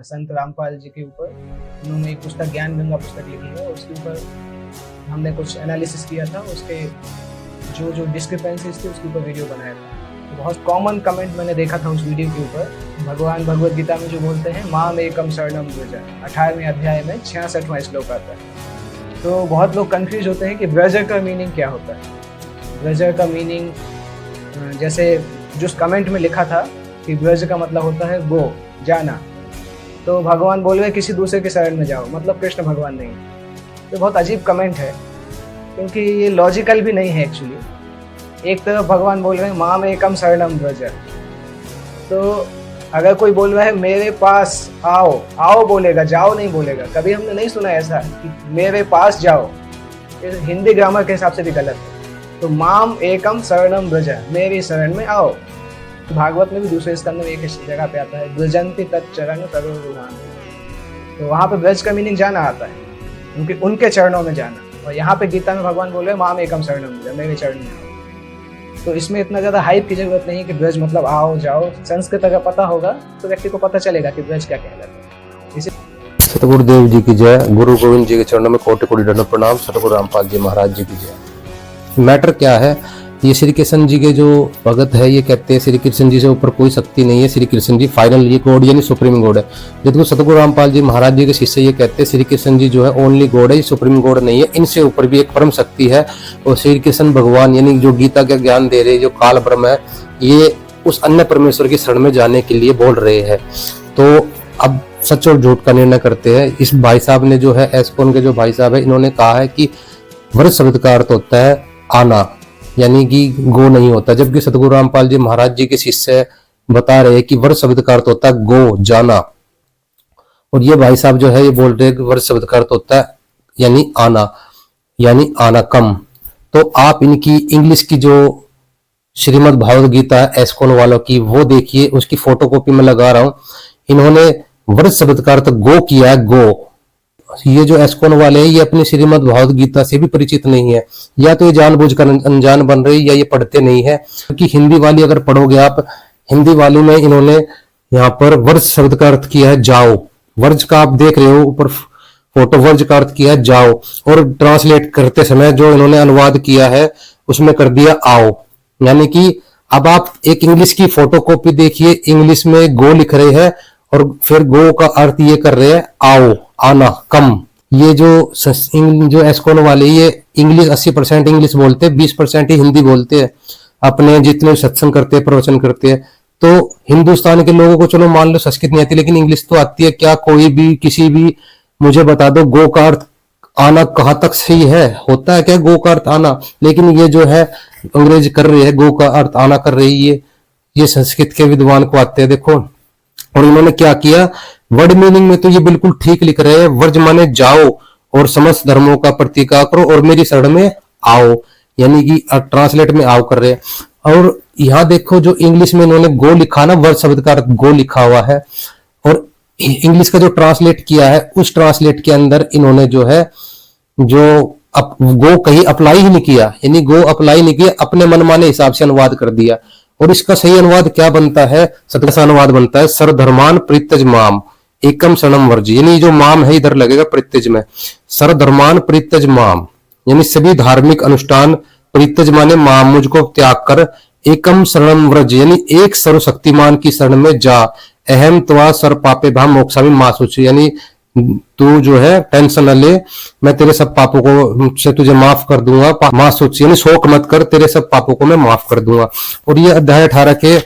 संत रामपाल जी के ऊपर। उन्होंने एक पुस्तक ज्ञान गंगा पुस्तक लिखी है, उसके ऊपर हमने कुछ एनालिसिस किया था, उसके जो जो डिस्क्रिपेंसीज थे उसके ऊपर वीडियो बनाया था। तो बहुत कॉमन कमेंट मैंने देखा था उस वीडियो के ऊपर, भगवान भगवद गीता में जो बोलते हैं माम एकम शरणम व्रज, 18वें अध्याय में 66वां श्लोक आता है। तो बहुत लोग कंफ्यूज होते हैं कि व्रज का मीनिंग क्या होता है। व्रज का मीनिंग जैसे जो कमेंट में लिखा था कि व्रज का मतलब होता है गो, जाना, तो भगवान बोल रहे किसी दूसरे के शरण में जाओ, मतलब कृष्ण भगवान नहीं। तो बहुत अजीब कमेंट है, क्योंकि ये लॉजिकल भी नहीं है एक्चुअली। एक तरफ भगवान बोल रहे हैं माम एकम शरणम व्रज, तो अगर कोई बोल रहा है मेरे पास आओ, आओ बोलेगा, जाओ नहीं बोलेगा। कभी हमने नहीं सुना ऐसा कि मेरे पास जाओ, हिंदी ग्रामर के हिसाब से भी गलत है। तो माम एकम शरणम व्रज, मेरी शरण में आओ। भागवत में भी दूसरे स्कंद में एक जगह पे आता है व्रजंति तच्चरण तरुणान, तो वहाँ पे व्रज का मीनिंग जाना आता है, क्योंकि उनके चरणों में जाना। और यहाँ पे गीता में भगवान बोल रहे हैं माम एकम शरणम व्रज, मेरे चरण में आओ। तो इसमें इतना ज्यादा हाइप की जरूरत नहीं है कि ब्रज मतलब आओ जाओ। संस्कृत अगर पता होगा तो व्यक्ति को पता चलेगा कि ब्रज क्या कहलाता है। सतगुरुदेव जी की जय, गुरु गोविंद जी के चरणों में कोटि कोटि दंड प्रणाम, सतगुरु रामपाल जी महाराज जी की जय। मैटर क्या है, ये श्री कृष्ण जी के जो भगत है ये कहते हैं श्री कृष्ण जी से ऊपर कोई शक्ति नहीं है, श्री कृष्ण जी फाइनल ये गॉड यानी सुप्रीम गॉड है। जबकि सतगुरु रामपाल जी महाराज जी के शिष्य ये कहते हैं श्री कृष्ण जी जो है ओनली गॉड है, ये सुप्रीम गॉड नहीं है, इनसे ऊपर भी एक परम शक्ति है। और श्री कृष्ण भगवान यानी जो गीता का ज्ञान दे रहे, जो काल ब्रह्म है, ये उस अन्य परमेश्वर की शरण में जाने के लिए बोल रहे हैं। तो अब सच और झूठ का निर्णय करते हैं। इस भाई साहब ने जो है एस्कॉन के जो भाई साहब है, इन्होंने कहा है कि व्रत शब्द का अर्थ होता है आना, यानी कि गो नहीं होता। जबकि सतगुरु रामपाल जी महाराज जी के शिष्य बता रहे हैं कि व्रत शब्द का अर्थ होता है गो, जाना। और ये भाई साहब जो है ये बोल रहे हैं कि व्रत शब्द का अर्थ होता है यानी आना, यानी आना कम। तो आप इनकी इंग्लिश की जो श्रीमद् भागवत गीता है एस्कॉन वालों की, वो देखिए, उसकी फोटोकॉपी में लगा रहा हूं। इन्होंने व्रत शब्द का अर्थ गो किया है, गो। ये जो एस्कॉन वाले हैं ये अपनी श्रीमद् भागवत गीता से भी परिचित नहीं है, या तो ये जानबूझकर अनजान बन रही, या ये पढ़ते नहीं है। क्योंकि हिंदी वाली अगर पढ़ोगे आप, हिंदी वाली में इन्होंने यहाँ पर वर्ज शब्द का अर्थ किया है जाओ। वर्ज का आप देख रहे हो ऊपर फोटो, वर्ज का अर्थ किया है जाओ। और ट्रांसलेट करते समय जो इन्होंने अनुवाद किया है उसमें कर दिया आओ। यानी कि अब आप एक इंग्लिश की फोटोकॉपी देखिए, इंग्लिश में गो लिख रहे हैं और फिर गो का अर्थ ये कर रहे हैं आओ, आना, कम। ये जो एस्कॉन वाले ये इंग्लिश 80% इंग्लिश बोलते हैं, 20% ही हिंदी बोलते हैं। अपने जितने सत्संग करते हैं, प्रवचन करते हैं। तो हिंदुस्तान के लोगों को चलो मान लो संस्कृत नहीं आती, लेकिन इंग्लिश तो आती है। क्या कोई भी किसी भी मुझे बता दो गो का अर्थ आना कहाँ तक सही है, होता है क्या गो का अर्थ आना? लेकिन ये जो है अंग्रेज कर रही है, गो का अर्थ आना कर रही है। ये संस्कृत के विद्वान को आते हैं, देखो। और इन्होंने क्या किया, वर्ड मीनिंग में तो ये बिल्कुल ठीक लिख रहे हैं, वर्ज माने जाओ और समस्त धर्मों का प्रतिकार करो और मेरी शरण में आओ, यानी कि ट्रांसलेट में आओ कर रहे हैं। और यहाँ देखो जो इंग्लिश में इन्होंने गो लिखा ना, वर्ज शब्द का अर्थ गो लिखा हुआ है। और इंग्लिश का जो ट्रांसलेट किया है उस ट्रांसलेट के अंदर इन्होंने जो है गो कहीं अप्लाई ही नहीं किया, यानी गो अप्लाई नहीं किया, अपने मनमाने हिसाब से अनुवाद कर दिया। और इसका सही अनुवाद क्या बनता है? सत्य अनुवाद बनता है सर्वधर्मान परित्यज माम एकम शरणम व्रज, यानी जो माम है इधर लगेगा परित्यज में, सर्वधर्मान परित्यज माम, यानी सभी धार्मिक अनुष्ठान, परित्यज माने माम मुझको त्याग कर, एकम शरणम व्रज यानी एक सर्वशक्तिमान की शरण में जा, अहम त्वा सर्व पापे भाम मोक्षामि मा शुचि, यानी तू जो है टेंशन न ले, मैं तेरे सब पापों को से तुझे माफ कर दूंगा, मां सोच यानी शोक मत कर, तेरे सब पापों को मैं माफ कर दूंगा। और ये अध्याय 18 के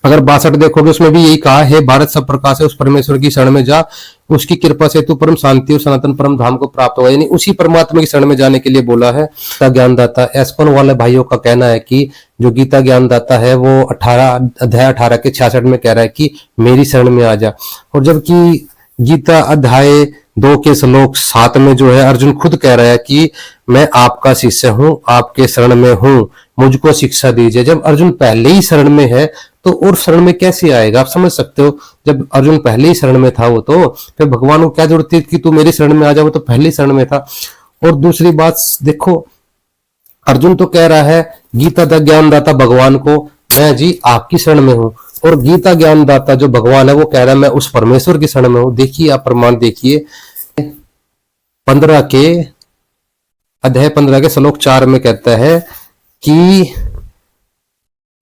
अगर 62 देखोगे उसमें भी यही कहा है, भारत सब प्रकाश है उस परमेश्वर की शरण में जा, उसकी कृपा से तू परम शांति और सनातन परम धाम को प्राप्त होगा, यानी उसी परमात्मा की शरण में जाने के लिए बोला है। गीता ज्ञानदाता एस्कॉन वाले भाइयों का कहना है कि जो गीता ज्ञानदाता है वो अध्याय 18 के 66 में कह रहा है कि मेरी शरण में आ जा। और जबकि गीता अध्याय 2 के श्लोक 7 में जो है अर्जुन खुद कह रहा है कि मैं आपका शिष्य हूं, आपके शरण में हूं, मुझको शिक्षा दीजिए। जब अर्जुन पहले ही शरण में है तो और शरण में कैसे आएगा? आप समझ सकते हो, जब अर्जुन पहले ही शरण में था वो तो फिर भगवान को क्या जरूरत थी कि तू मेरी शरण में आ जा, वो तो पहले ही शरण में था। और दूसरी बात देखो, अर्जुन तो कह रहा है गीता दा ज्ञानदाता भगवान को, मैं जी आपकी शरण में हूं, और गीता ज्ञानदाता जो भगवान है वो कह रहा है मैं उस परमेश्वर की शरण में हूं। देखिए आप प्रमाण देखिए 15 के अध्याय 15 के श्लोक 4 में कहता है कि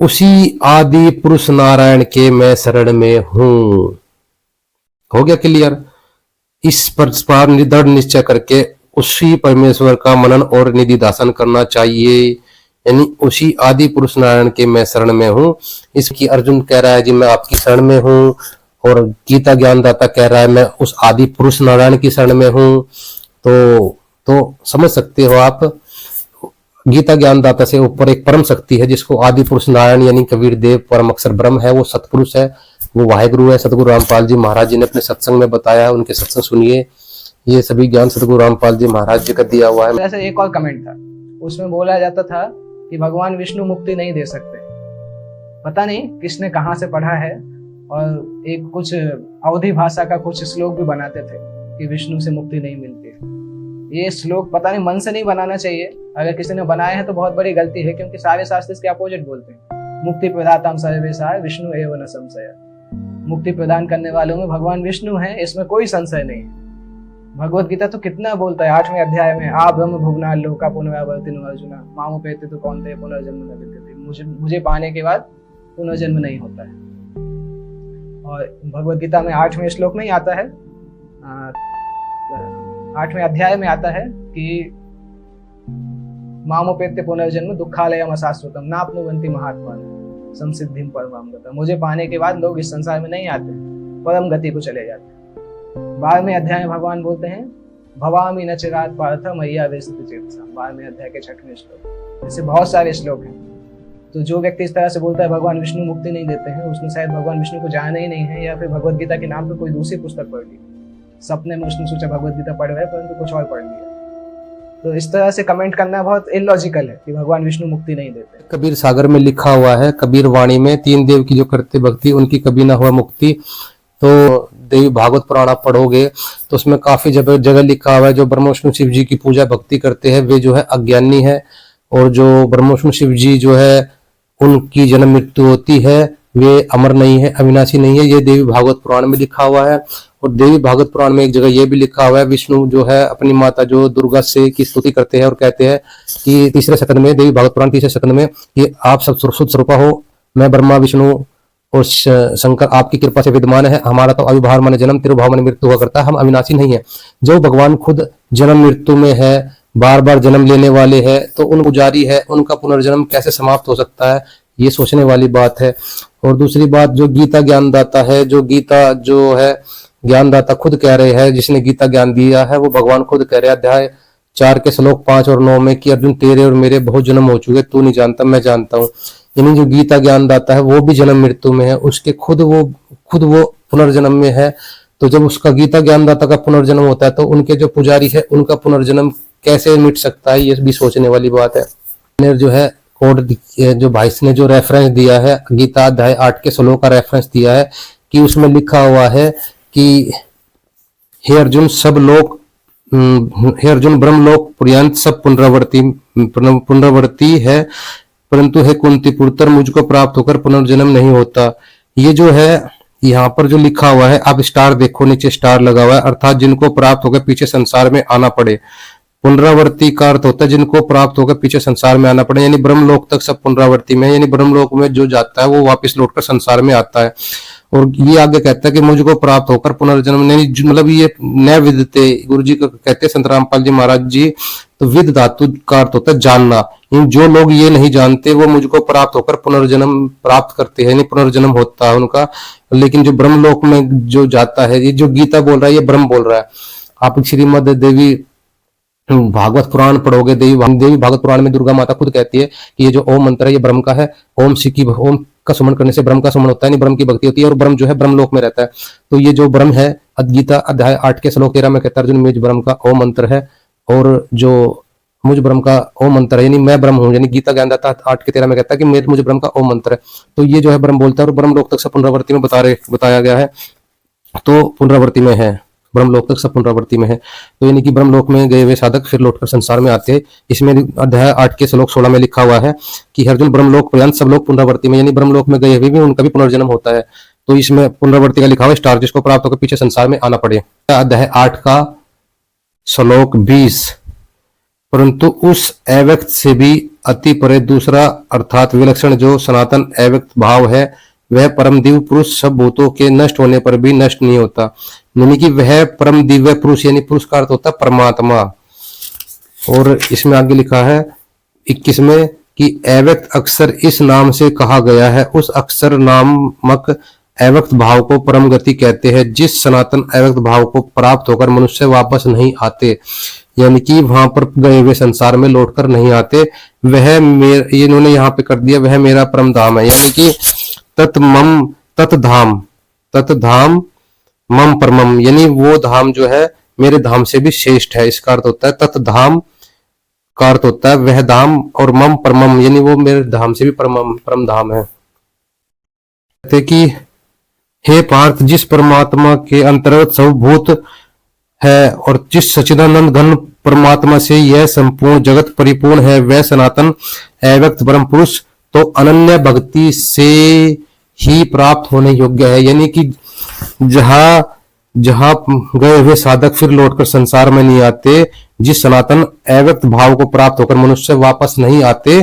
उसी आदि पुरुष नारायण के मैं शरण में हूं। हो गया क्लियर। इस पर दृढ़ निश्चय करके उसी परमेश्वर का मनन और निधिध्यासन करना चाहिए, यानी उसी आदि पुरुष नारायण के मैं शरण में हूं। इसकी अर्जुन कह रहा है जी मैं आपकी शरण में हूं, और गीता ज्ञानदाता कह रहा है मैं उस आदि पुरुष नारायण की शरण में हूं। तो समझ सकते हो आप, गीता ज्ञानदाता से ऊपर एक परम शक्ति है जिसको आदि पुरुष नारायण यानी कबीर देव परम अक्षर ब्रह्म है, वो सतपुरुष है, वो वाहेगुरु है। सतगुरु रामपाल जी महाराज जी ने अपने सत्संग में बताया है, उनके सत्संग सुनिए। ये सभी ज्ञान सतगुरु रामपाल जी महाराज जी का दिया हुआ है। ऐसे एक और कमेंट था, उसमें बोला जाता था कि भगवान विष्णु मुक्ति नहीं दे सकते। पता नहीं किसने कहाँ से पढ़ा है, और एक कुछ अवधी भाषा का कुछ श्लोक भी बनाते थे कि विष्णु से मुक्ति नहीं मिलती है। ये श्लोक पता नहीं मन से नहीं बनाना चाहिए, अगर किसी ने बनाया है तो बहुत बड़ी गलती है, क्योंकि सारे शास्त्र इसके अपोजिट बोलते हैं। मुक्ति प्रदाताम सर्वेशाय विष्णु एव न संशय। मुक्ति प्रदान करने वालों में भगवान विष्णु है, इसमें कोई संशय नहीं है। भगवत गीता तो कितना बोलता है 8वें अध्याय में, आ ब्रह्म भुवना लोका पुनरावर्तिनो अर्जुना मामुपेति तो कौन्तेय पुनर्जन्म न विद्यते। मुझे पाने के बाद पुनर्जन्म नहीं होता है। और भगवत गीता में 8वें श्लोक में ही आता है, 8वें अध्याय में आता है कि मामुपेत्य पुनर्जन्म दुखालयम अशाश्वतम नाप्नुवन्ति महात्मानः संसिद्धिं परमां गतम्। मुझे पाने के बाद लोग इस संसार में नहीं आते, परम गति को चले जाते हैं। 12वें अध्याय में भगवान बोलते हैं भवामि न चिरात् पार्थ मय्या वेशित चेतसा। 12वें अध्याय के 6वें श्लोक। ऐसे बहुत सारे श्लोक हैं। तो जो व्यक्ति इस तरह से बोलता है भगवान विष्णु मुक्ति नहीं देते हैं, उसने शायद भगवान विष्णु को जाना ही नहीं है, या फिर भगवत गीता के नाम पर कोई दूसरी पुस्तक पढ़ ली। सपने में उसने सोचा भगवत गीता पढ़ रहा है, परंतु कुछ और पढ़ लिया। तो इस तरह से कमेंट करना बहुत इलॉजिकल है कि भगवान विष्णु मुक्ति नहीं देते। कबीर सागर में लिखा हुआ है, कबीर वाणी में, 3 देव की जो करते भक्ति उनकी कभी ना हुआ मुक्ति। तो देवी भागवत पुराण आप पढ़ोगे तो उसमें काफी जगह लिखा हुआ है जो ब्रह्म विष्णु शिव जी की पूजा भक्ति करते हैं वे जो है अज्ञानी है, और जो ब्रह्म विष्णु शिव जी जो है उनकी जन्म मृत्यु होती है, वे अमर नहीं है, अविनाशी नहीं है। ये देवी भागवत पुराण में लिखा हुआ है। और देवी भागवत पुराण में एक जगह ये भी लिखा हुआ है, विष्णु जो है अपनी माता जो दुर्गा से की स्तुति करते हैं और कहते हैं कि 3रे सकंद में, देवी भागवत पुराण 3रे सकंद में, कि आप सब शुद्ध स्वरूपा हो, मैं ब्रह्मा विष्णु और शंकर आपकी कृपा से विद्यमान है। हमारा तो अविभाव माने जन्म, तिरुभाव माने मृत्यु हुआ करता है, हम अविनाशी नहीं है। जो भगवान खुद जन्म मृत्यु में है, बार बार जन्म लेने वाले हैं, तो उन पुजारी है, उनका पुनर्जन्म कैसे समाप्त हो सकता है, ये सोचने वाली बात है। और दूसरी बात, जो गीता ज्ञानदाता है, जो गीता जो है ज्ञानदाता खुद कह रहे हैं, जिसने गीता ज्ञान दिया है वो भगवान खुद कह रहे हैं अध्याय 4 के श्लोक 5 और 9 में कि अर्जुन तेरे और मेरे बहुत जन्म हो चुके, तू नहीं जानता मैं जानता हूँ। यानी जो गीता ज्ञानदाता है वो भी जन्म मृत्यु में है, उसके खुद वो पुनर्जन्म में है। तो जब उसका गीता ज्ञानदाता का पुनर्जन्म होता है तो उनके जो पुजारी है उनका पुनर्जन्म कैसे मिट सकता है, ये भी सोचने वाली बात है। जो है कोड जो भाई ने जो रेफरेंस दिया है गीता अध्याय 8 के श्लोक का रेफरेंस दिया है कि उसमें लिखा हुआ है कि हे अर्जुन सब लोग, हे अर्जुन ब्रह्मलोक पर्यंत सब पुनरावर्ती है, परंतु हे कुंती पुत्र मुझको प्राप्त होकर पुनर्जन्म नहीं होता। ये जो है यहाँ पर जो लिखा हुआ है, आप स्टार देखो, नीचे स्टार लगा हुआ है, अर्थात जिनको प्राप्त होकर पीछे संसार में आना पड़े। पुनरावर्ती का अर्थ होता है जिनको प्राप्त होकर पीछे संसार में आना पड़े, यानी ब्रह्मलोक तक सब पुनरावर्ती में, यानी ब्रह्मलोक में जो जाता है वो वापस लौटकर संसार में आता है। और ये आगे कहता है कि मुझको प्राप्त होकर पुनर्जन्म नहीं, मतलब ये न विदते, गुरु जी को कहते हैं संत रामपाल जी महाराज जी। तो विद धातु का अर्थ होता है जानना, जो लोग ये नहीं जानते वो मुझको प्राप्त होकर पुनर्जन्म प्राप्त करते हैं, पुनर्जन्म होता है उनका। लेकिन जो ब्रह्मलोक में जो जाता है, ये जो गीता बोल रहा है ये ब्रह्म बोल रहा है। आप श्रीमद देवी भागवत पुराण पढ़ोगे, देवी भागवत पुराण में दुर्गा माता खुद कहती है कि ये जो ओम मंत्र है ये ब्रह्म का है। ओम का सुमन करने से ब्रह्म का सुमन होता है, नहीं ब्रह्म की भक्ति होती है, और ब्रह्म जो है ब्रह्मलोक में रहता है। तो ये जो ब्रह्म है गीता अध्याय 8 के श्लोक 13 में कहता है अर्जुन मुझ ब्रह्म का ओम मंत्र है, और जो मुझ ब्रह्म का ओम मंत्र है यानी मैं ब्रह्म हूँ, यानी गीता ज्ञानदाता 8 के 13 में कहता है कि मुझ ब्रह्म का ओम मंत्र है। तो ये जो है ब्रह्म बोलता है, और ब्रह्मलोक तक सब पुनरावर्ती में बताया गया है, तो पुनरावर्ती में है। ब्रह्मलोक तक सब पुनरावृत्ति में है। तो यानी कि ब्रह्मलोक में गए हुए साधक फिर लौटकर संसार में आते हैं। इसमें अध्याय 8 के श्लोक 16 में लिखा हुआ है कि अर्जुन ब्रह्मलोक पर्यंत सब लोग पुनरावृत्ति में, यानी ब्रह्मलोक में गए हुए भी उनका भी पुनर्जन्म होता है। तो इसमें पुनरावृत्ति का लिखा हुआ स्टार जिसको प्राप्त होकर पीछे संसार में आना पड़े। अध्याय 8 का श्लोक 20, परंतु उस अव्यक्त से भी अति परे दूसरा अर्थात विलक्षण जो सनातन अव्यक्त भाव है वह परम दिव्य पुरुष सब भूतों के नष्ट होने पर भी नष्ट नहीं होता। यानी कि वह परम दिव्य पुरुष, यानी पुरुष का अर्थ होता है परमात्मा। और इसमें आगे लिखा है 21 में कि अव्यक्त अक्षर इस नाम से कहा गया है, उस अक्षर नामक अव्यक्त भाव को परम गति कहते हैं, जिस सनातन अव्यक्त भाव को प्राप्त होकर मनुष्य वापस नहीं आते, यानी कि वहां पर गए हुए संसार में लौटकर नहीं आते। वह मेरा, इन्होंने यहाँ पे कर दिया, वह मेरा परम धाम है, यानी कि तत्मम तत्धाम, तत्धाम मम परमम, यानी वो धाम जो है मेरे धाम से भी श्रेष्ठ है। इसका अर्थ होता है तत्धाम का अर्थ होता है वह धाम, और मम परमम यानी वो मेरे धाम से भी परम धाम है। कहते कि हे पार्थ, जिस परमात्मा के अंतर्गत सब भूत है और जिस सच्चिदानंद घन परमात्मा से यह संपूर्ण जगत परिपूर्ण है, वह सनातन अव्यक्त परम पुरुष तो अनन्य भक्ति से ही प्राप्त होने योग्य है। यानी कि जहां जहां गए हुए साधक फिर लौटकर संसार में नहीं आते, जिस सनातन अव्यक्त भाव को प्राप्त होकर मनुष्य वापस नहीं आते,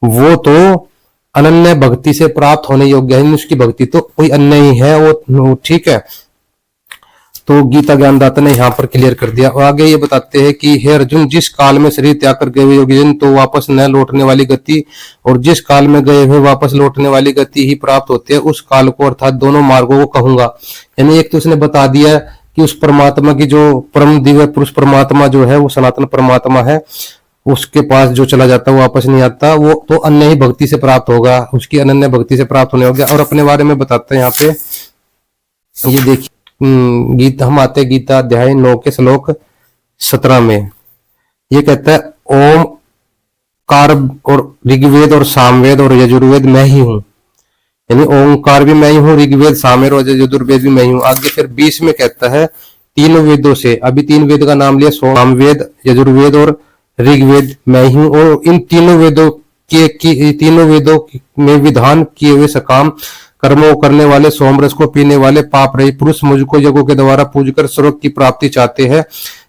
वो तो अनन्य भक्ति से प्राप्त होने योग्य है। उसकी भक्ति तो कोई अन्य ही है, वो ठीक है। तो गीता ज्ञानदाता ने यहाँ पर क्लियर कर दिया। और आगे ये बताते हैं कि हे अर्जुन, जिस काल में शरीर त्याग कर गए हुए योगीजन तो वापस न लौटने वाली गति और जिस काल में गए हुए वापस लौटने वाली गति ही प्राप्त होती है, उस काल को अर्थात दोनों मार्गों को कहूंगा। यानी एक तो उसने बता दिया कि उस परमात्मा की जो परम दिव्य पुरुष परमात्मा जो है वो सनातन परमात्मा है, उसके पास जो चला जाता है वो वापस नहीं आता, वो तो अन्य ही भक्ति से प्राप्त होगा, उसकी अनन्य भक्ति से प्राप्त होने होगा। और अपने बारे में बताते हैं यहाँ पे, ये देखिए गीता, हम आते गीता अध्याय 9 के श्लोक 17 में। ये कहता है ओम कार और ऋग्वेद और सामवेद और यजुर्वेद मैं ही हूं, यानी ओंकार भी मैं ही हूँ, ऋग्वेद सामवेद और यजुर्वेद भी मैं ही हूँ। आगे फिर 20 में कहता है तीनों वेदों से, अभी 3 वेद का नाम लिया, सामवेद, यजुर्वेद और ऋग्वेद मैं ही हूँ, और इन तीनों वेदों तीनों वेदों में विधान किए हुए सकाम कर्मों करने वाले, सोमरस को पीने वाले, पाप रहित पुरुष मुझको यज्ञों के द्वारा पूजकर स्वर्ग की प्राप्ति चाहते हैं।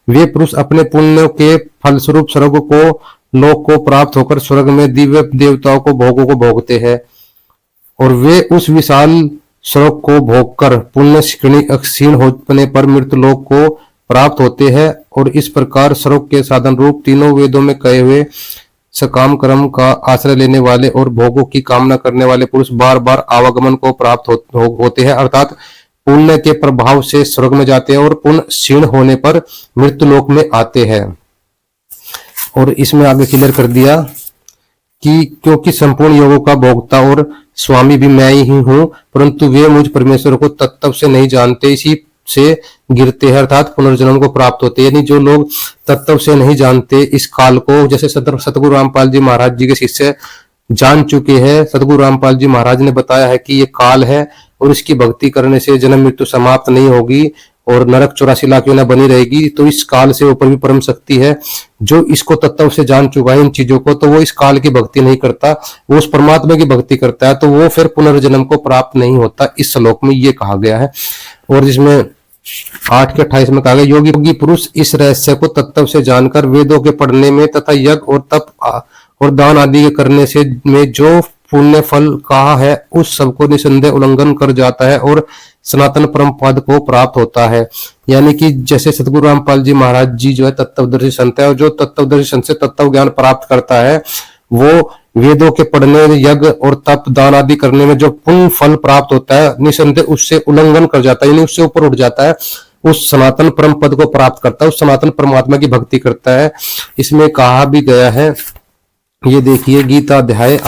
वे पुरुष अपने पुण्य के फलस्वरूप स्वर्ग को लोक को प्राप्त होकर स्वर्ग में दिव्य देवताओं को भोगों को भोगते हैं, और वे उस विशाल स्वर्ग को भोगकर पुण्य क्षीण होने पर मृत्यु लोक को प्राप्त होते हैं। और इस प्रकार स्वर्ग के साधन रूप तीनों वेदों में कहे हुए सकाम कर्म का आश्रय लेने वाले और भोगों की कामना करने वाले पुरुष बार बार आवागमन को प्राप्त होते हैं, अर्थात पुण्य के प्रभाव से स्वर्ग में जाते हैं और पुण्य क्षीण होने पर मृत्यु लोक में आते हैं। और इसमें आगे क्लियर कर दिया कि क्योंकि संपूर्ण योगों का भोक्ता और स्वामी भी मैं ही हूं, परंतु वे मुझ परमेश्वर को तत्व से नहीं जानते, इसी से गिरते हैं, अर्थात पुनर्जन्म को प्राप्त होते हैं। यानी जो लोग तत्व से नहीं जानते इस काल को, जैसे सतगुरु रामपाल जी महाराज जी के शिष्य जान चुके हैं। सतगुरु रामपाल जी महाराज ने बताया है कि ये काल है और इसकी भक्ति करने से जन्म मृत्यु समाप्त नहीं होगी और नरक 84 लाख योनियां बनी रहेगी। तो इस काल से ऊपर भी परम शक्ति है। जो इसको तत्व से जान चुका है इन चीजों को, तो वो इस काल की भक्ति नहीं करता, वो उस परमात्मा की भक्ति करता है, तो वो फिर पुनर्जन्म को प्राप्त नहीं होता। इस श्लोक में ये कहा गया है। और जिसमें 8 के 28 में कहा गया योगी पुरुष इस रहस्य को तत्व से जानकर वेदों के पढ़ने में तथा यज्ञ और तप और दान आदि के करने से में जो पुण्य फल कहा है उस सबको निसंदेह उल्लंघन कर जाता है और सनातन परम पद को प्राप्त होता है। यानी कि जैसे सतगुरु रामपाल जी महाराज जी जो है तत्वदर्शी संत है, और जो तत्वदर्शी संत से तत्व ज्ञान प्राप्त करता है वो वेदों के पढ़ने, यज्ञ और तप दान आदि करने में जो पुण्य फल प्राप्त होता है निसंदेह उससे उल्लंघन कर जाता है, यानी उससे ऊपर उठ जाता है, उस सनातन परम पद को प्राप्त करता है, उस सनातन परमात्मा की भक्ति करता है। इसमें कहा भी गया है, ये देखिए गीता अध्याय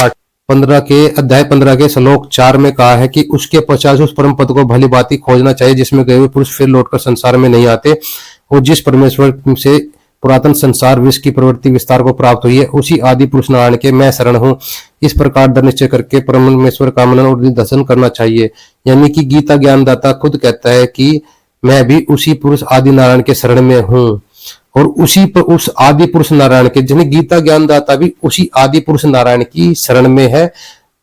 15 के श्लोक 4 में कहा है कि उसके पश्चात उस परम पद को भली भांति खोजना चाहिए जिसमें गए हुए पुरुष फिर लौटकर संसार में नहीं आते, और जिस परमेश्वर से पुरातन संसार विश्व की प्रवृत्ति विस्तार को प्राप्त हुई है, उसी आदि पुरुष नारायण के मैं शरण हूं। इस प्रकार दृढ़ निश्चय करके परमेश्वर का मनन और दर्शन करना चाहिए। यानी कि गीता ज्ञानदाता खुद कहता है कि मैं भी उसी पुरुष आदि नारायण के शरण में हूँ। और उसी पर उस आदि पुरुष नारायण के, यानी गीता ज्ञानदाता भी उसी आदि पुरुष नारायण की शरण में है।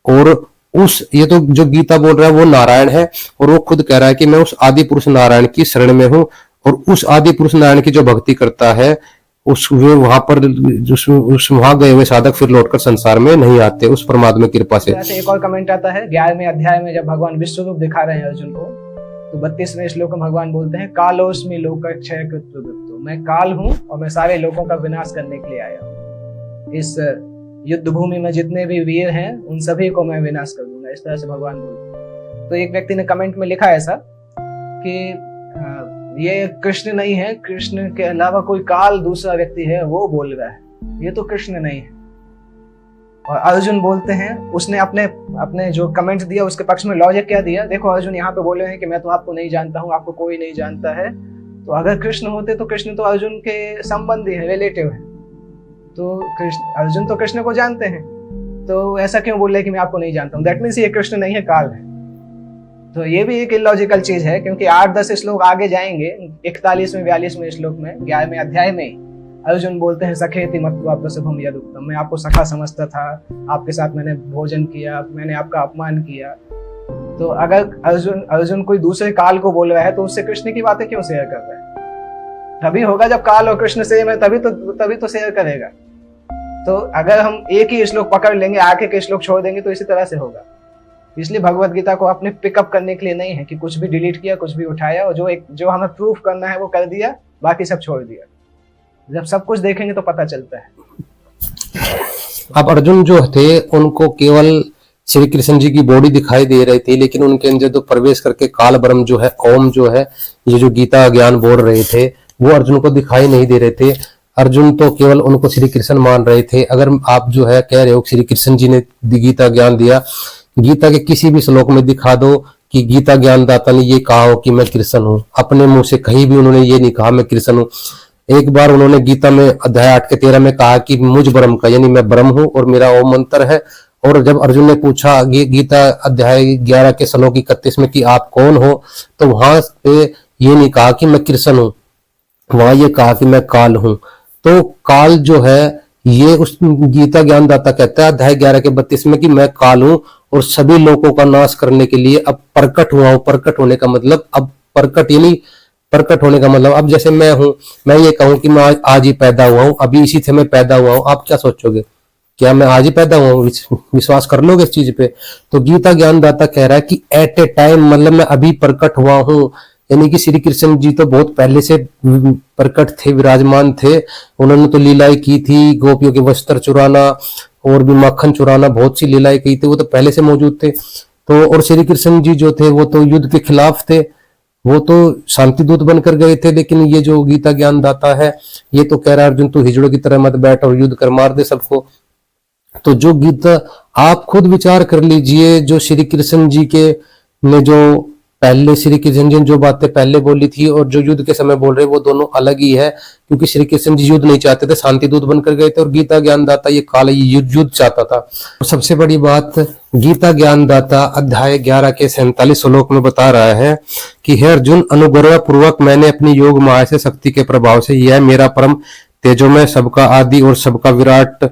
और उस, ये तो जो गीता बोल रहा है वो नारायण है, और वो खुद कह रहा है कि मैं उस आदि पुरुष नारायण की शरण में हूँ। और उस आदि पुरुष नारायण की जो भक्ति करता है, उस वे वहां पर वहां गए हुए साधक फिर लौटकर संसार में नहीं आते, उस परमात्मा की कृपा से। एक और कमेंट आता है 11वें अध्याय में, जब भगवान विश्व रूप दिखा रहे हैं अर्जुन को, तो 32वें श्लोक में भगवान बोलते हैं कालोस्मि लोकक्षय कृतो, मैं काल हूँ और मैं सारे लोगों का विनाश करने के लिए आया हूँ। इस युद्ध भूमि में जितने भी वीर हैं उन सभी को मैं विनाश कर दूंगा, इस तरह से भगवान बोलते हैं। तो एक व्यक्ति ने कमेंट में लिखा ऐसा कि ये कृष्ण नहीं है, कृष्ण के अलावा कोई काल दूसरा व्यक्ति है वो बोल रहा है, ये तो कृष्ण नहीं है। और अर्जुन बोलते हैं, उसने अपने जो कमेंट दिया उसके पक्ष में लॉजिक क्या दिया, देखो अर्जुन यहाँ पे बोले हैं कि मैं तो आपको नहीं जानता हूँ, आपको कोई नहीं जानता है। तो अगर कृष्ण होते तो कृष्ण तो अर्जुन के संबंधी है, रिलेटिव है, तो अर्जुन तो कृष्ण को जानते हैं, तो ऐसा क्यों बोल रहे कि मैं आपको नहीं जानता हूँ? दैट मीन्स ये कृष्ण नहीं है, काल है। तो ये भी एक इलॉजिकल चीज है, क्योंकि 8-10 श्लोक आगे जाएंगे, 41वें 42वें श्लोक में 11वें अध्याय में अर्जुन बोलते हैं सखेति मत्वा प्रसभम यदुक्तम, मैं आपको सखा समझता था, आपके साथ मैंने भोजन किया, मैंने आपका अपमान किया। तो अगर अर्जुन कोई दूसरे काल को बोल रहा है तो उससे कृष्ण की बातें क्यों शेयर कर रहा है? तभी होगा जब काल और कृष्ण सेम है, तभी तो शेयर करेगा। तो अगर हम एक ही श्लोक पकड़ लेंगे, आगे के श्लोक छोड़ देंगे, तो इसी तरह से होगा। इसलिए भगवत गीता को अपने पिकअप करने के लिए नहीं है कि कुछ भी डिलीट किया, कुछ भी उठाया, और जो हमें प्रूफ करना है वो कर दिया, बाकी सब छोड़ दिया। जब सब कुछ देखेंगे तो पता चलता है। अब अर्जुन जो थे उनको केवल श्री कृष्ण जी की बॉडी दिखाई दे रही थी, लेकिन उनके अंदर तो प्रवेश करके काल ब्रह्म जो है, ओम जो है, ये जो गीता ज्ञान बोल रहे थे, वो अर्जुन को दिखाई नहीं दे रहे थे। अर्जुन तो केवल उनको श्री कृष्ण मान रहे थे। अगर आप जो है कह रहे हो श्री कृष्ण जी ने गीता ज्ञान दिया, गीता के किसी भी श्लोक में दिखा दो कि गीता ज्ञानदाता ने ये कहा हो कि मैं कृष्ण हूँ। अपने मुंह से कहीं भी उन्होंने ये नहीं कहा मैं कृष्ण हूँ। एक बार उन्होंने गीता में अध्याय 8 के 13 में कहा कि मुझ ब्रह्म का, यानी मैं ब्रह्म हूँ और मेरा ओम मंत्र है। और जब अर्जुन ने पूछा गीता अध्याय 11 के श्लोक 31 में कि आप कौन हो, तो वहां पे ये नहीं कहा कि मैं कृष्ण हूँ, वहां ये कहा कि मैं काल हूँ। तो काल जो है ये उस गीता ज्ञानदाता कहता है अध्याय 11 के 32 में कि मैं काल हूँ और सभी लोगों का नाश करने के लिए अब प्रकट हुआ हूं। प्रकट होने का मतलब, अब प्रकट यानी प्रकट होने का मतलब, अब जैसे मैं हूं, मैं ये कहूं कि मैं आज ही पैदा हुआ हूं, अभी इसी से मैं पैदा हुआ हूं, आप क्या सोचोगे? क्या मैं आज ही पैदा हुआ हूं? विश्वास कर लोगे इस चीज पे? तो गीता ज्ञानदाता कह रहा है कि एट ए टाइम, मतलब मैं अभी प्रकट हुआ हूं, यानी कि श्री कृष्ण जी तो बहुत पहले से प्रकट थे, विराजमान थे। उन्होंने तो लीलाएं की थी, गोपियों के वस्त्र चुराना और भी मक्खन चुराना, बहुत सी लीलाएं की थी, वो तो पहले से मौजूद थे। तो और श्री कृष्ण जी जो थे वो तो युद्ध के खिलाफ थे, वो तो शांति दूत बनकर गए थे। लेकिन ये जो गीता ज्ञानदाता है ये तो कह रहा है अर्जुन तू हिजड़ों की तरह मत बैठ और युद्ध कर मार दे सबको। तो जो गीता, आप खुद विचार कर लीजिए, जो श्री कृष्ण जी के ने जो पहले श्री कृष्ण जी जो बातें पहले बोली थी और जो युद्ध के समय बोल रहे वो दोनों अलग ही है। क्योंकि श्री कृष्ण जी युद्ध नहीं चाहते थे, शांति दूत बनकर गए थे, और गीता ज्ञानदाता ये काल युद्ध चाहता था। और सबसे बड़ी बात, गीता ज्ञानदाता अध्याय 11 के 47 श्लोक में बता रहा है कि हे अर्जुन, अनुग्रह पूर्वक मैंने अपनी योग माया से शक्ति के प्रभाव से यह मेरा परम तेजोमय, सबका आदि और सबका विराट,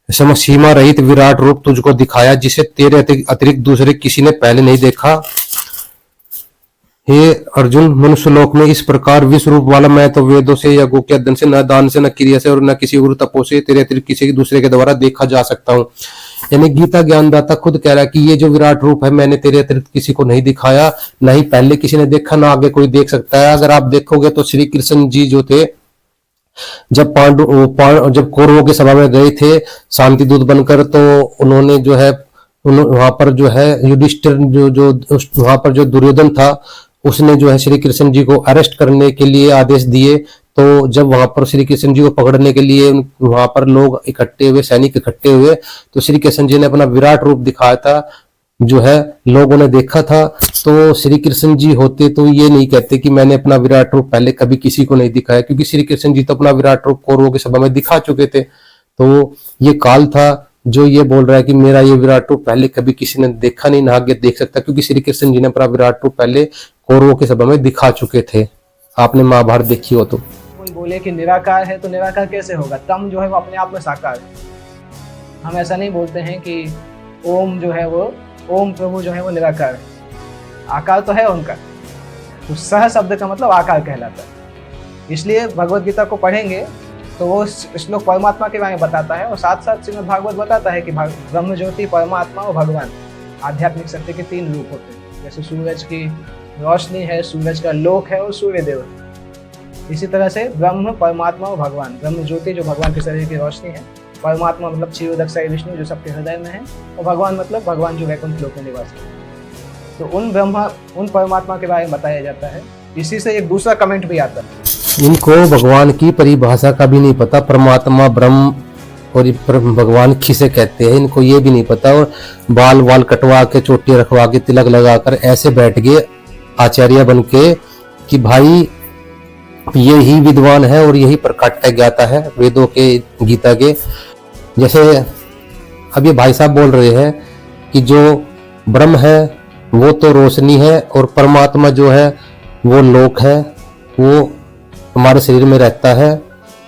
सीमा रहित विराट रूप तुझको दिखाया, जिसे तेरे अतिरिक्त दूसरे किसी ने पहले नहीं देखा। हे अर्जुन, मनुष्य लोक में इस प्रकार विश्व रूप वाला मैं तो वेदों से या गो के अध्ययन से, न दान से, न क्रिया से और न किसी गुरु तपो से तेरे अतिरिक्त किसी दूसरे के द्वारा देखा जा सकता हूँ। यानी गीता ज्ञानदाता खुद कह रहा है कि ये जो विराट रूप है मैंने तेरे अतिरिक्त किसी को नहीं दिखाया, न ही पहले किसी ने देखा, ना आगे कोई देख सकता है। अगर आप देखोगे तो श्री कृष्ण जी जो थे, जब जब कौरवों की सभा में गए थे शांति दूत बनकर, तो उन्होंने जो है वहां पर जो है युधिष्ठिर जो वहां पर जो दुर्योधन था उसने जो है श्री कृष्ण जी को अरेस्ट करने के लिए आदेश दिए। तो जब वहां पर श्री कृष्ण जी को पकड़ने के लिए वहां पर लोग इकट्ठे हुए, सैनिक इकट्ठे हुए, तो श्री कृष्ण जी ने अपना विराट रूप दिखाया था, जो है लोगों ने देखा था। तो श्री कृष्ण जी होते तो ये नहीं कहते कि मैंने अपना विराट रूप पहले कभी किसी को नहीं दिखाया, क्योंकि श्री कृष्ण जी तो अपना विराट रूप कौरवों की सभा में दिखा चुके थे। तो ये काल था जो ये बोल रहा है कि मेरा ये विराट रूप पहले कभी किसी ने देखा नहीं, ना आगे देख सकता, क्योंकि श्री कृष्ण जी ने अपना विराट रूप पहले कौरवों के सभा में दिखा चुके थे। आपने महाभारत देखी हो तो। कोई बोले कि निराकार है तो निराकार कैसे होगा? तम जो है वो अपने आप में साकार है। हम ऐसा नहीं बोलते हैं कि ओम जो है वो, ओम प्रभु जो है वो निराकार है। आकार तो है उनका, तो सह शब्द का मतलब आकार कहलाता है। इसलिए भगवत गीता को पढ़ेंगे तो वो श्लोक परमात्मा के बारे में बताता है, और साथ साथ श्रीमद् भागवत बताता है कि ब्रह्म ज्योति, परमात्मा और भगवान, आध्यात्मिक सत्य के 3 रूप होते हैं। जैसे सूरज की रोशनी है, सूरज का लोक है और सूर्य देव है। इसी तरह से ब्रह्म, परमात्मा और भगवान, ब्रह्म ज्योति जो भगवान के शरीर की रोशनी है, परमात्मा मतलब क्षीरोदक्षाई विष्णु जो सबके हृदय में है, और भगवान मतलब भगवान जो वैकुंठ लोक में निवास है। तो उन परमात्मा के बारे में बताया जाता है। इसी से एक दूसरा कमेंट भी आता है, इनको भगवान की परिभाषा का भी नहीं पता, परमात्मा, ब्रह्म और भगवान किसे कहते हैं इनको ये भी नहीं पता, और बाल कटवा के, चोटी रखवा के, तिलक लगाकर ऐसे बैठ गए आचार्य बन के कि भाई ये ही विद्वान है और यही प्रकाट्य ज्ञाता है वेदों के, गीता के। जैसे अब ये भाई साहब बोल रहे हैं कि जो ब्रह्म है वो तो रोशनी है, और परमात्मा जो है वो लोक है, वो हमारे शरीर में रहता है,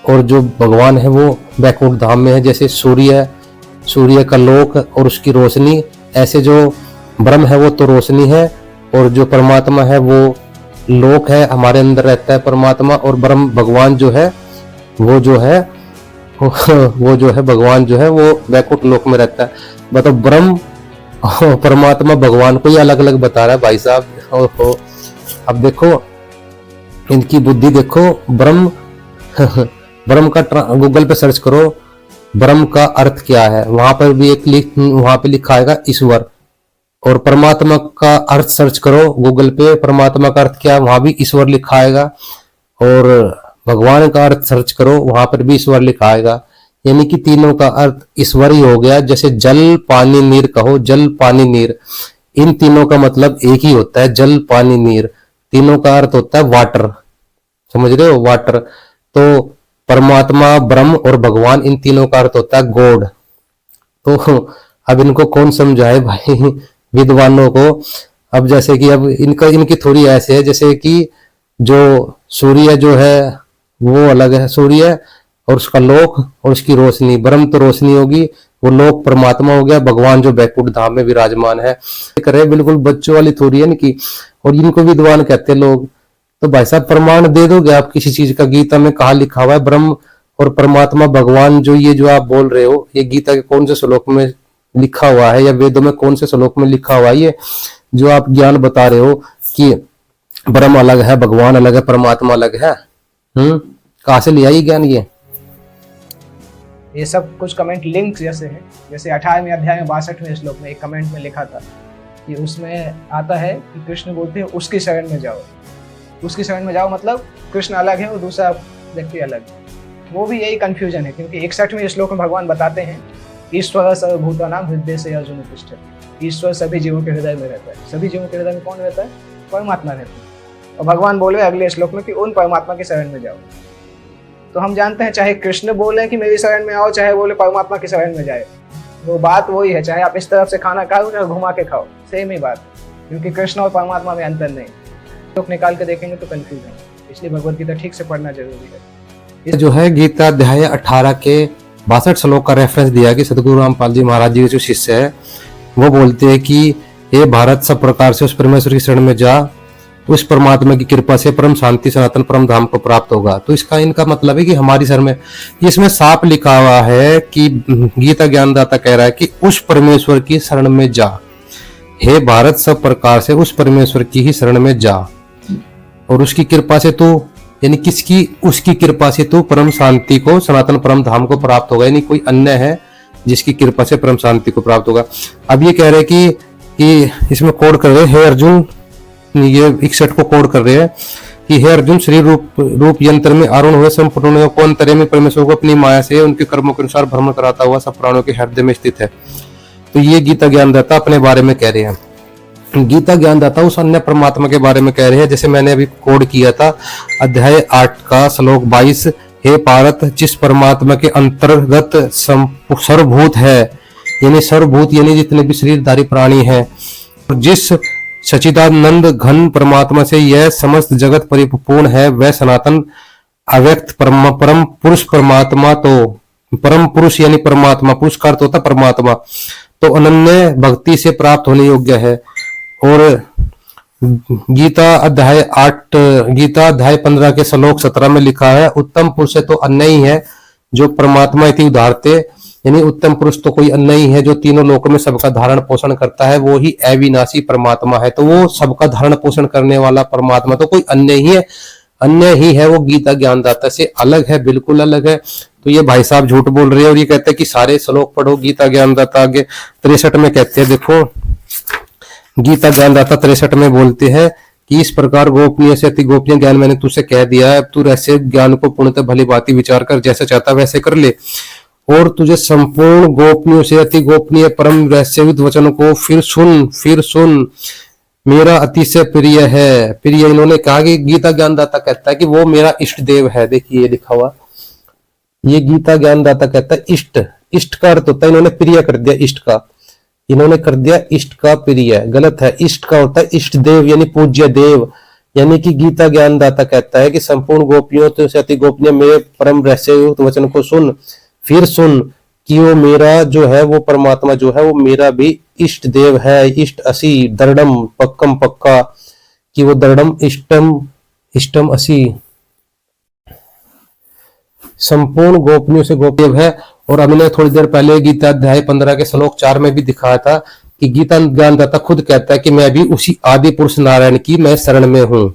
और जो भगवान है वो वैकुंठ धाम में है। जैसे सूर्य का लोक और उसकी रोशनी, ऐसे जो ब्रह्म है वो तो रोशनी है, और जो परमात्मा है वो लोक है, हमारे अंदर रहता है परमात्मा, और ब्रह्म भगवान जो है वो जो है भगवान जो है वो वैकुंठ लोक में रहता है। मतलब ब्रह्म परमात्मा भगवान को ये अलग अलग बता रहा है भाई साहब। अब देखो इनकी बुद्धि देखो। ब्रह्म का गूगल पे सर्च करो, ब्रह्म का अर्थ क्या है, वहां पर भी वहां पे लिखा आएगा ईश्वर। और परमात्मा का अर्थ सर्च करो गूगल पे, परमात्मा का अर्थ क्या है, वहां भी ईश्वर लिखा आएगा। और भगवान का अर्थ सर्च करो, वहां पर भी ईश्वर लिखा आएगा। यानी कि तीनों का अर्थ ईश्वर ही हो गया। जैसे जल, पानी, नीर कहो, जल, पानी, नीर, इन तीनों का मतलब एक ही होता है, जल, पानी, नीर। तीनों का अर्थ होता है वाटर, समझ रहे हो, वाटर। तो परमात्मा, ब्रह्म और भगवान, इन तीनों का अर्थ होता है गॉड। तो अब इनको कौन समझाए भाई विद्वानों को। अब जैसे कि अब इनकी थोड़ी ऐसे है, जैसे कि जो सूर्य जो है वो अलग है, सूर्य और उसका लोक और उसकी रोशनी, ब्रह्म तो रोशनी होगी, वो लोक परमात्मा हो गया, भगवान जो वैकुंठ धाम में विराजमान है। करे बिल्कुल बच्चों वाली थोड़ी है इनकी, और इनको विद्वान कहते हैं लोग। तो भाई साहब प्रमाण दे दोगे आप किसी चीज का? गीता में कहाँ लिखा हुआ है ब्रह्म और परमात्मा भगवान जो आप बोल रहे हो, ये गीता के कौन से श्लोक में लिखा हुआ है, या वेदों में कौन से श्लोक में लिखा हुआ है? ये जो आप ज्ञान बता रहे हो कि ब्रह्म अलग है, भगवान अलग है, परमात्मा अलग है, कहाँ से लिया ये ज्ञान? ये सब कुछ कमेंट लिंक जैसे हैं। जैसे 18वें अध्याय में 62वें श्लोक में एक कमेंट में लिखा था कि उसमें आता है कि कृष्ण बोलते हैं उसकी शरण में जाओ। उसकी शरण में जाओ मतलब कृष्ण अलग है और दूसरा व्यक्ति अलग है। वो भी यही कंफ्यूजन है, क्योंकि 61वें श्लोक में भगवान बताते हैं ईश्वर सर्वभूतानां हृदय से अर्जुन तिष्ठति। ईश्वर सभी जीवों के हृदय में रहता है। सभी जीवों के हृदय में कौन रहता है? परमात्मा रहता है। और भगवान बोल रहे अगले श्लोक में कि उन परमात्मा की शरण में जाओ। तो हम जानते हैं चाहे कृष्ण बोले कि मेरी शरण में आओ, चाहे बोले परमात्मा की शरण में जाए, वो बात वही है। चाहे आप इस तरफ से खाना खाओ या घुमा के खाओ, सेम ही बात, क्योंकि कृष्ण और परमात्मा में अंतर नहीं। तो निकाल के देखेंगे तो कंफ्यूजन है। इसलिए भगवत गीता ठीक से पढ़ना जरूरी है। ये जो है गीता अध्याय 18 के 62 श्लोक का रेफरेंस दिया कि सदगुरु रामपाल जी महाराज जी के जो शिष्य है वो बोलते हैं कि हे भारत, सब प्रकार से उस परमेश्वर की शरण में जा, उस परमात्मा की कृपा से परम शांति सनातन परम धाम को प्राप्त होगा। तो इसका इनका मतलब है कि हमारी शरण में, इसमें साफ लिखा हुआ है कि गीता ज्ञानदाता कह रहा है कि उस परमेश्वर की शरण में जा। हे भारत, सब प्रकार से उस परमेश्वर की ही शरण में जा, और उसकी कृपा से तू, यानी किसकी? उसकी कृपा से तू परम शांति को, सनातन परम धाम को प्राप्त होगा। यानी कोई अन्य है जिसकी कृपा से परम शांति को प्राप्त होगा। अब ये कह रहे हैं कि इसमें कोड कर रहे हैं, हे अर्जुन, ये 61 को कोड कर रहे हैं कि हे अर्जुन, श्री रूप यंत्र में आरूढ़ हुए संपूर्ण को अंतरे में परमेश्वर को अपनी माया से उनके कर्मों के अनुसार भ्रमण कराता हुआ सब प्राणों के हृदय में स्थित है। तो ये गीता ज्ञानदाता अपने बारे में कह रहे हैं। गीता ज्ञानदाता उस अन्य परमात्मा के बारे में कह रहे हैं। जैसे मैंने अभी कोड किया था अध्याय 8 का श्लोक 22, हे भारत, जिस परमात्मा के अंतर्गत सर्वभूत है, यानी सर्वभूत यानी जितने भी शरीरधारी प्राणी हैं, जिस सच्चिदानंद घन परमात्मा से यह समस्त जगत परिपूर्ण है। वह सनातन अव्यक्त परम पुरुष परमात्मा, तो परम पुरुष यानी परमात्मा, पुरुष का अर्थ होता परमात्मा, तो अनन्य भक्ति से प्राप्त होने योग्य है। और गीता अध्याय 15 के श्लोक 17 में लिखा है, उत्तम पुरुष तो अन्य ही है जो परमात्मा इति उदाहरते, यानी उत्तम पुरुष तो कोई अन्य ही है जो तीनों लोकों में सबका धारण पोषण करता है, वो ही अविनाशी परमात्मा है। तो वो सबका धारण पोषण करने वाला परमात्मा तो कोई अन्य ही है, अन्य ही है, वो गीता ज्ञानदाता से अलग है, बिल्कुल अलग है। तो ये भाई साहब झूठ बोल रहे हैं और ये कहते हैं कि सारे श्लोक पढ़ो गीता ज्ञानदाता आगे 63 में कहते हैं, देखो गीता ज्ञानदाता 63 में बोलते हैं कि इस प्रकार गोपनीय से अति गोपनीय ज्ञान मैंने तुझसे कह दिया है, अब तू रहस्य ज्ञान को पूर्णतः भली भांति विचार कर, जैसे चाहता वैसे कर ले, और तुझे संपूर्ण गोपनीय से अति गोपनीय परम रहस्ययुक्त वचन को फिर सुन मेरा अतिशय प्रिय है। प्रिय इन्होंने कहा कि गीता ज्ञानदाता कहता है कि वो मेरा इष्ट देव है। देखिए ये लिखा हुआ, ये गीता ज्ञानदाता कहता है इष्ट, इष्ट का अर्थ होता है, इन्होंने प्रिय कर दिया इष्ट का, इन्होंने कर दिया इष्ट का प्रिय, गलत है। इष्ट का होता है इष्ट देव यानी पूज्य देव, यानी कि गीता ज्ञानदाता कहता है कि संपूर्ण गोपनीयों से अति गोपनीय मेरे परम रहस्ययुक्त वचन को फिर सुन कि वो मेरा जो है वो परमात्मा जो है वो मेरा भी इष्ट देव है, इष्ट असी दृढ़म पक्कम पक्का, कि वो दृढ़म इष्टम असी संपूर्ण गोपनीयों से गोपनीय है। और अभी ने थोड़ी देर पहले गीता अध्याय 15 के श्लोक 4 में भी दिखाया था कि गीता ज्ञानदाता खुद कहता है कि मैं भी उसी आदि पुरुष नारायण की मैं शरण में हूं।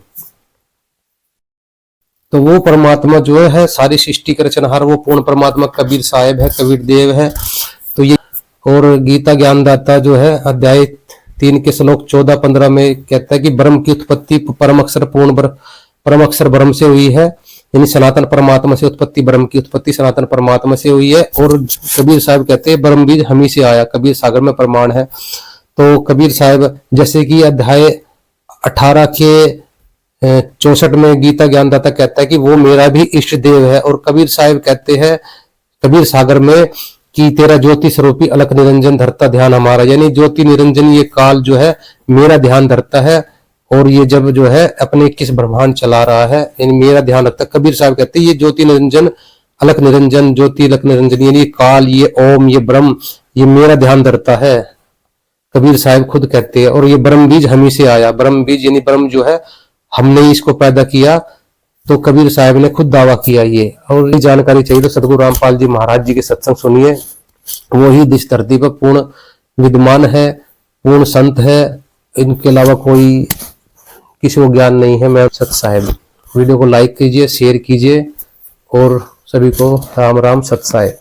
तो वो परमात्मा जो है सारी सृष्टि का रचनहार, वो पूर्ण परमात्मा कबीर साहेब है, कबीर देव है। तो ये और गीता ज्ञानदाता जो है अध्याय 3 के श्लोक 14-15 में कहता है कि ब्रह्म की उत्पत्ति परम अक्षर ब्रह्म से हुई है, यानी सनातन परमात्मा से उत्पत्ति, ब्रह्म की उत्पत्ति सनातन परमात्मा से हुई है। और कबीर साहब कहते हैं ब्रह्म बीज हम ही से आया, कबीर सागर में प्रमाण है। तो कबीर साहब जैसे कि अध्याय 18 के 64 में गीता ज्ञानदाता कहता है कि वो मेरा भी इष्ट देव है। और कबीर साहब कहते हैं कबीर सागर में कि तेरा ज्योति स्वरूपी अलख निरंजन धरता ध्यान हमारा, यानी ज्योति निरंजन ये काल जो है मेरा ध्यान धरता है, और ये जब जो है अपने किस ब्रह्मांड चला रहा है यानी मेरा ध्यान रखता है। कबीर साहब कहते हैं ये ज्योति निरंजन अलख निरंजन ज्योति अलख निरंजन यानी काल, ये ओम, ये ब्रह्म, ये मेरा ध्यान धरता है, कबीर साहब खुद कहते हैं। और ये ब्रह्म बीज हम ही से आया, ब्रह्म बीज यानी ब्रह्म जो है हमने ही इसको पैदा किया, तो कबीर साहब ने खुद दावा किया ये। और ये जानकारी चाहिए तो सदगुरु रामपाल जी महाराज जी के सत्संग सुनिए, वो ही इस धरती पर पूर्ण विद्यमान है, पूर्ण संत है, इनके अलावा कोई किसी को ज्ञान नहीं है। मैं सत साहेब। वीडियो को लाइक कीजिए, शेयर कीजिए और सभी को राम राम सत साहेब।